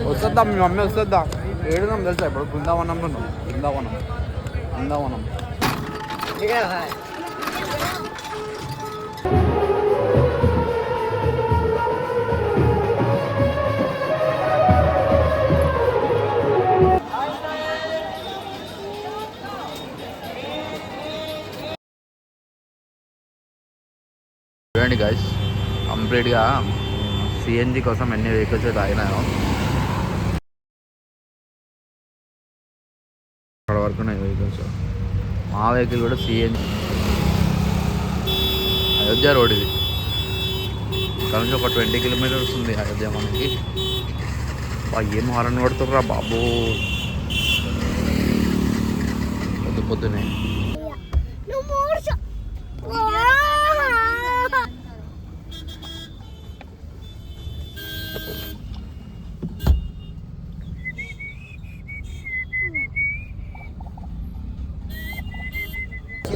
వస్తుందా మీ మమ్మీ వస్తుందా? ఏడున్నాం తెలుసా ఇప్పుడు? బృందావనంలో ఉన్నాం. బృందావనం బృందావనం చూడండి గైస్, కంప్లీట్గా సిఎన్జి కోసం ఎన్ని వెహికల్స్ అయితే ఆగినాయో అక్కడ వరకు ఉన్నాయి వెహికల్స్. మా వెహికల్ కూడా సిఎన్జి. అయోధ్య రోడ్ ఇది. ఇక్కడ నుంచి ఒక 20 కిలోమీటర్స్ ఉంది అయోధ్య మనకి. ఏం హారన్ పడుతుర్రా బాబు పొద్దు పొద్దునే.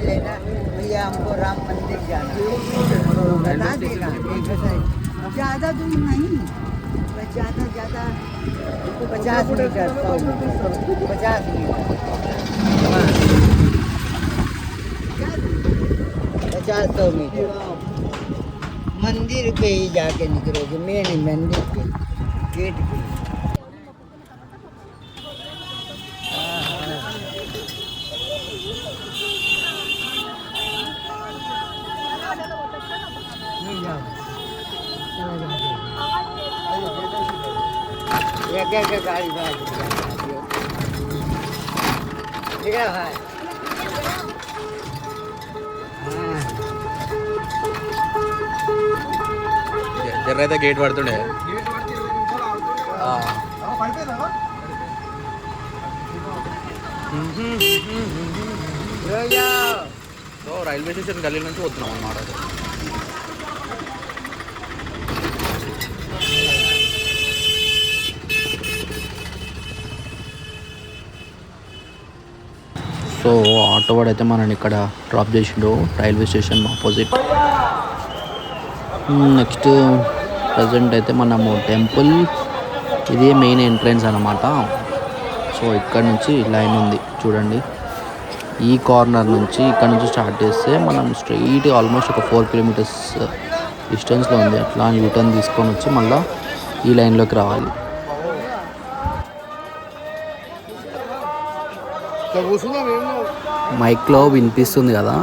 भैया हमको राम मंदिर जाना बता देना। ज़्यादा दूर नहीं, ज़्यादा 50 मीटर 50 मीटर 50-100 मीटर मंदिर पे ही जाके निकलोगे। मेन मंदिर पे गेट पे। क्या गाड़ी भाई ठीक है भाई। జర్రైతే గేట్ పడుతుండే. సో రైల్వే స్టేషన్ గల్లీ నుంచి వస్తున్నాం అన్నమాట. సో ఆటో వాడు అయితే మనని ఇక్కడ డ్రాప్ చేసిండు railway station opposite. Next present అయితే మనము టెంపుల్, ఇదే మెయిన్ ఎంట్రన్స్ అన్నమాట. సో ఇక్కడ నుంచి లైన్ ఉంది చూడండి. ఈ కార్నర్ నుంచి ఇక్కడ నుంచి స్టార్ట్ చేస్తే మనం స్ట్రైట్ ఆల్మోస్ట్ ఒక 4 కిలోమీటర్స్ డిస్టెన్స్లో ఉంది. అట్లా యూటర్న్ తీసుకొని వచ్చి మళ్ళీ ఈ లైన్లోకి రావాలి. మైక్లో వినిపిస్తుంది కదా,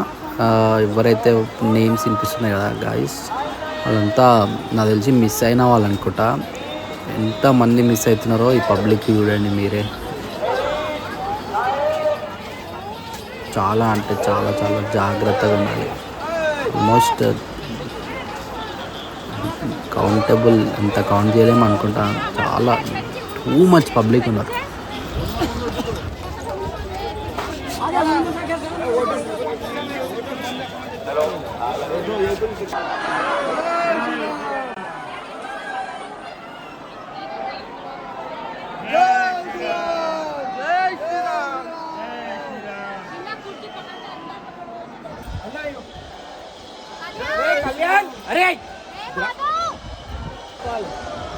ఎవరైతే నేమ్స్ వినిపిస్తున్నాయి కదా గాయస్, వాళ్ళంతా నాకు తెలిసి మిస్ అయిన వాళ్ళు అనుకుంటా. ఎంతమంది మిస్ అవుతున్నారో ఈ పబ్లిక్ చూడండి మీరే. చాలా అంటే చాలా చాలా జాగ్రత్తగా ఉండాలి. ఆల్మోస్ట్ కౌంటబుల్ అంత కౌంట్ చేయలేము అనుకుంటా. చాలా టూ మచ్ పబ్లిక్ ఉన్నారు.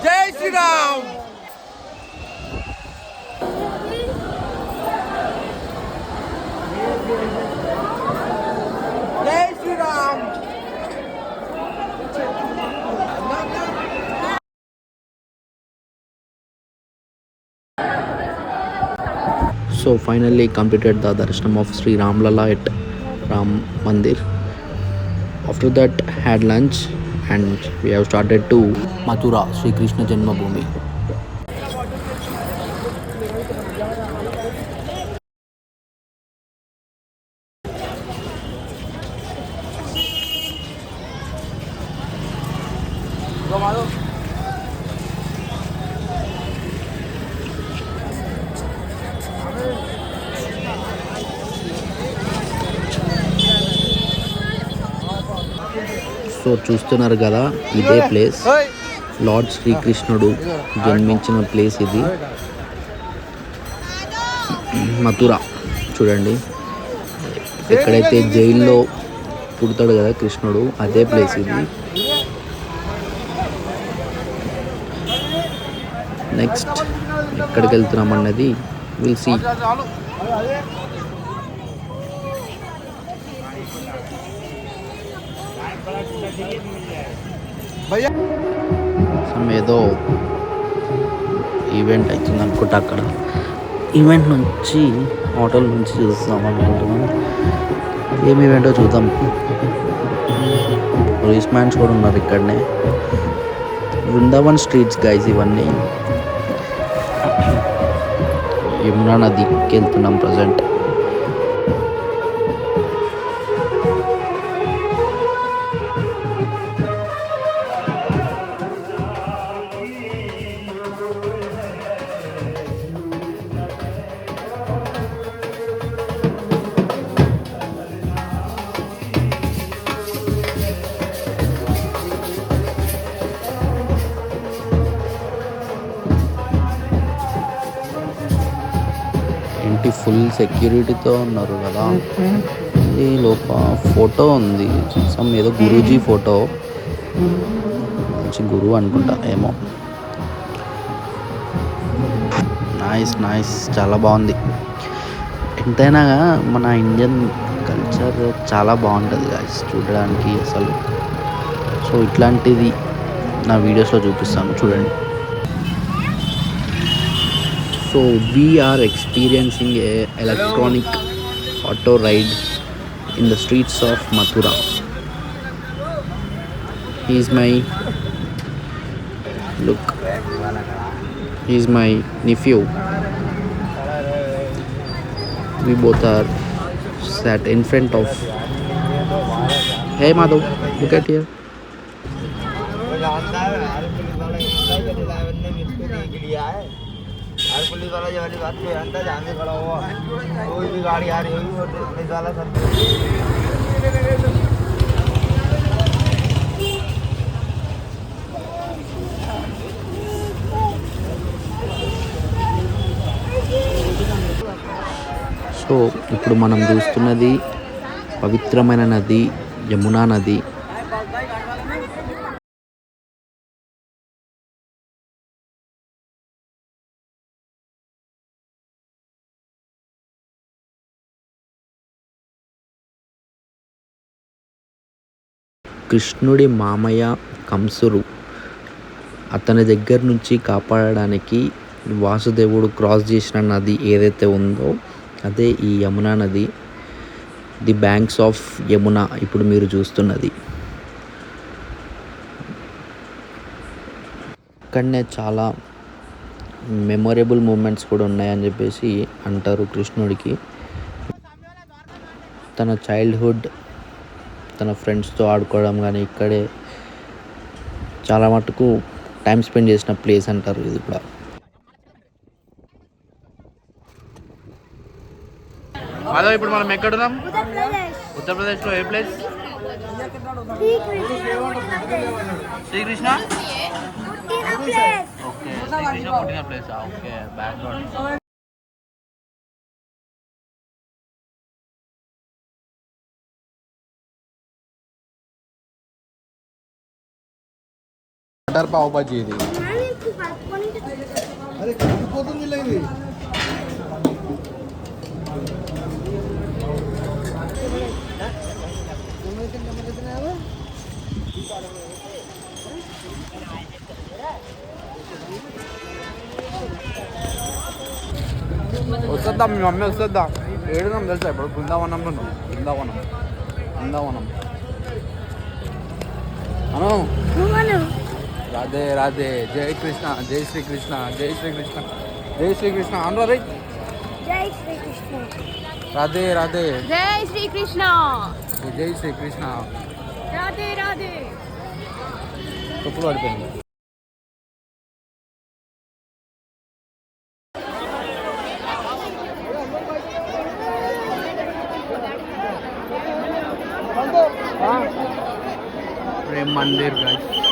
జై శ్రీరామ్. జై Sriram. So finally completed the darshanam of Sri Ramlala at Ram Mandir. After that had lunch and we have started to Mathura, Sri Krishna Janmabhoomi. So చూస్తున్నారు కదా, ఇదే ప్లేస్ లార్డ్ శ్రీకృష్ణుడు జన్మించిన ప్లేస్ ఇది. మథుర చూడండి, ఎక్కడైతే జైల్లో పుడతాడు కదా కృష్ణుడు, అదే ప్లేస్ ఇది. నెక్స్ట్ ఎక్కడికి వెళ్తున్నాం అన్నది విల్ సీ. ఏదో ఈవెంట్ అవుతుంది అనుకుంటా అక్కడ. ఈవెంట్ నుంచి హోటల్ నుంచి చూస్తాం అనుకుంటున్నాను. ఏం ఈవెంటో చూద్దాం. రీస్ మ్యాన్స్ కూడా ఉన్నారు ఇక్కడనే. బృందావన్ స్ట్రీట్స్ గైస్ ఇవన్నీ. యమునా నదికి వెళ్తున్నాం ప్రజెంట్. ఇంటి ఫుల్ సెక్యూరిటీతో ఉన్నారు కదా. ఈ లోపల ఫోటో ఉంది, సమ్ ఏదో గురూజీ ఫోటో, మంచి గురువు అనుకుంటా ఏమో. నైస్ నైస్, చాలా బాగుంది. ఎంతైనా మన ఇండియన్ కల్చర్ చాలా బాగుంటుంది గాయ్స్ చూడడానికి అసలు. సో ఇట్లాంటిది నా వీడియోస్లో చూపిస్తాను చూడండి. So we are experiencing a electronic auto ride in the streets of Mathura. He is my nephew. We both are sat in front of. Hey Madhav, look at here. Her police वाला ये वाली बात पे अंदर जाने खड़ा हुआ, कोई भी गाड़ी आ रही होगी वो पुलिस वाला सब. సో ఇప్పుడు మనం చూస్తున్నది పవిత్రమైన నది యమునా నది. కృష్ణుడి మామయ్య కంసుడు అతని దగ్గర నుంచి కాపాడడానికి వాసుదేవుడు క్రాస్ చేసిన నది ఏదైతే ఉందో అదే ఈ యమునా నది. ది బ్యాంక్స్ ఆఫ్ యమునా ఇప్పుడు మీరు చూస్తున్నది. ఇక్కడనే చాలా మెమొరబుల్ మూమెంట్స్ కూడా ఉన్నాయని చెప్పేసి అంటారు కృష్ణుడికి. తన చైల్డ్హుడ్, తన ఫ్రెండ్స్తో ఆడుకోవడం కానీ ఇక్కడే చాలా మటుకు టైం స్పెండ్ చేసిన ప్లేస్ అంటారు ఇది కూడా. మాధవ్, ఇప్పుడు మనం ఎక్కడున్నాం? ఉత్తరప్రదేశ్లో ఏ ప్లేస్? శ్రీకృష్ణ ఓకే, శ్రీకృష్ణ పుట్టిన place. Okay, background. Butter pav bajji ఇది. అరే పోతుంది ఇది. వస్తుందా మీ మమ్మీ వస్తుందా? ఏడున్నాం తెలుసా ఇప్పుడు? బృందావనంలో ఉన్నాం. బృందావనం అను. రాధే రాధే, జై కృష్ణ, జై శ్రీకృష్ణ, జై శ్రీకృష్ణ, జై శ్రీకృష్ణ అను. రైట్, జై శ్రీకృష్ణ, రాధే రాధే, జై శ్రీకృష్ణ, జై శ్రీకృష్ణ, రాధే రాధే. తప్పులు పడిపోయింది. ప్రేమ్ మందిర్ గాయ్స్.